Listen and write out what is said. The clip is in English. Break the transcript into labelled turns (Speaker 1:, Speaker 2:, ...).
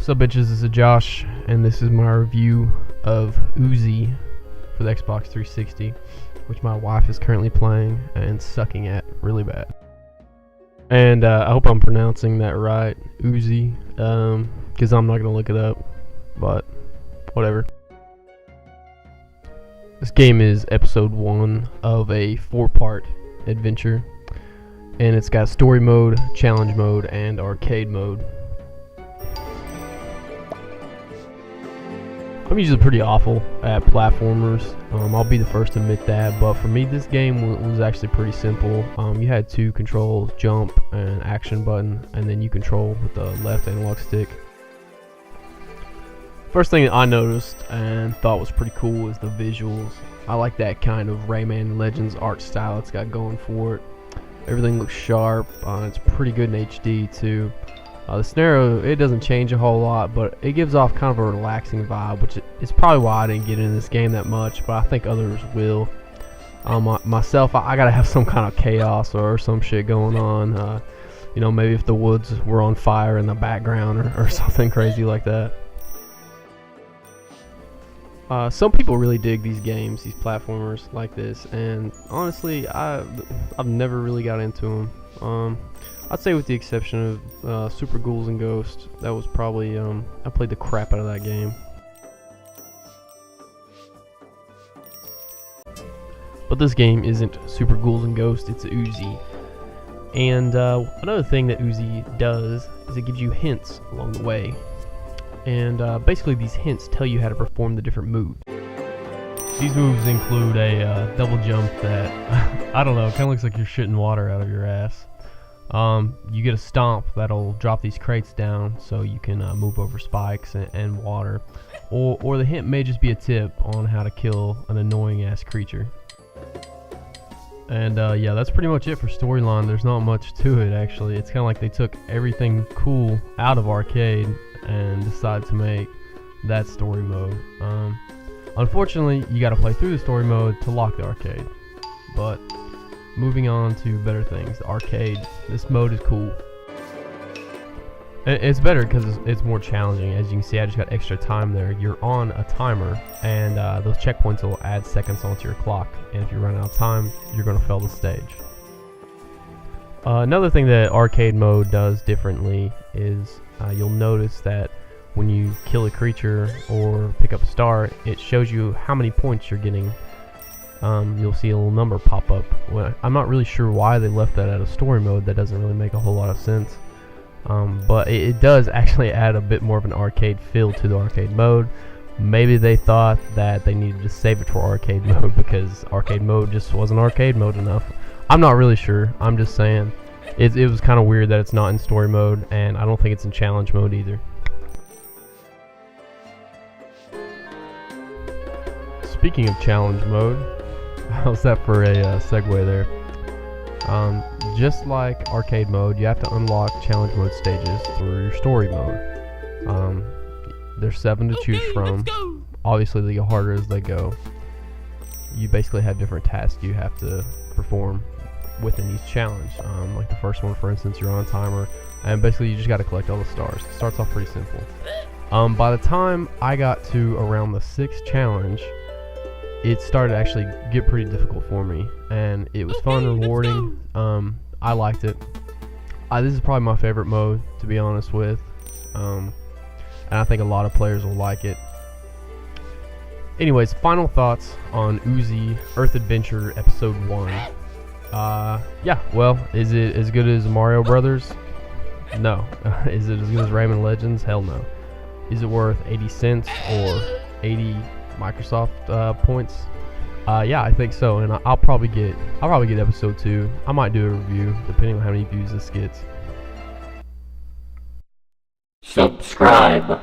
Speaker 1: What's up, bitches? This is Josh, and this is my review of Oozi for the Xbox 360, which my wife is currently playing and sucking at really bad. And I hope I'm pronouncing that right, Oozi, because I'm not going to look it up, but whatever. This game is episode 1 of a 4-part adventure, and it's got story mode, challenge mode, and arcade mode. I'm usually pretty awful at platformers. I'll be the first to admit that, but for me this game was actually pretty simple. You had 2 controls, jump and action button, and then you control with the left analog stick. First thing that I noticed and thought was pretty cool is the visuals. I like that kind of Rayman Legends art style it's got going for it. Everything looks sharp, it's pretty good in HD too. The scenario, it doesn't change a whole lot, but it gives off kind of a relaxing vibe, which is probably why I didn't get into this game that much, but I think others will. Myself, I gotta have some kind of chaos or some shit going on. You know, maybe if the woods were on fire in the background or something crazy like that. Some people really dig these games, these platformers like this, and honestly, I've never really got into them. I'd say with the exception of Super Ghouls and Ghosts, that was probably, I played the crap out of that game. But this game isn't Super Ghouls and Ghosts, it's Oozi. And another thing that Oozi does is it gives you hints along the way. And basically these hints tell you how to perform the different moves. These moves include a double jump that, I don't know, kind of looks like you're shitting water out of your ass. You get a stomp that'll drop these crates down so you can move over spikes and water. Or the hint may just be a tip on how to kill an annoying ass creature. And yeah, that's pretty much it for storyline. There's not much to it actually. It's kind of like they took everything cool out of arcade and decided to make that story mode. Unfortunately, you gotta play through the story mode to lock the arcade. But moving on to better things, the arcade. This mode is cool. It's better because it's more challenging. As you can see, I just got extra time there. You're on a timer, and those checkpoints will add seconds onto your clock. And if you run out of time, you're going to fail the stage. Another thing that arcade mode does differently is you'll notice that when you kill a creature or pick up a star, it shows you how many points you're getting. You'll see a little number pop up. Well, I'm not really sure why they left that out of story mode. That doesn't really make a whole lot of sense. But it does actually add a bit more of an arcade feel to the arcade mode. Maybe they thought that they needed to save it for arcade mode because arcade mode just wasn't arcade mode enough. I'm not really sure. I'm just saying it was kind of weird that it's not in story mode, and I don't think it's in challenge mode either. Speaking of challenge mode, how's that for a segue there? Just like arcade mode, you have to unlock challenge mode stages through your story mode. There's 7 to choose from. Obviously they get harder as they go. You basically have different tasks you have to perform within each challenge. Like the first one, for instance, you're on a timer, and basically you just got to collect all the stars. It starts off pretty simple. By the time I got to around the 6th challenge, it started to actually get pretty difficult for me, and it was fun, rewarding. I liked it. This is probably my favorite mode, to be honest with, and I think a lot of players will like it. Anyways, final thoughts on Oozi Earth Adventure Episode 1. Yeah, well, is it as good as Mario Brothers? No. Is it as good as Rayman Legends? Hell no. Is it worth 80 cents or 80 Microsoft points? Yeah, I think so, and I'll probably get episode 2. I might do a review depending on how many views this gets.
Speaker 2: Subscribe.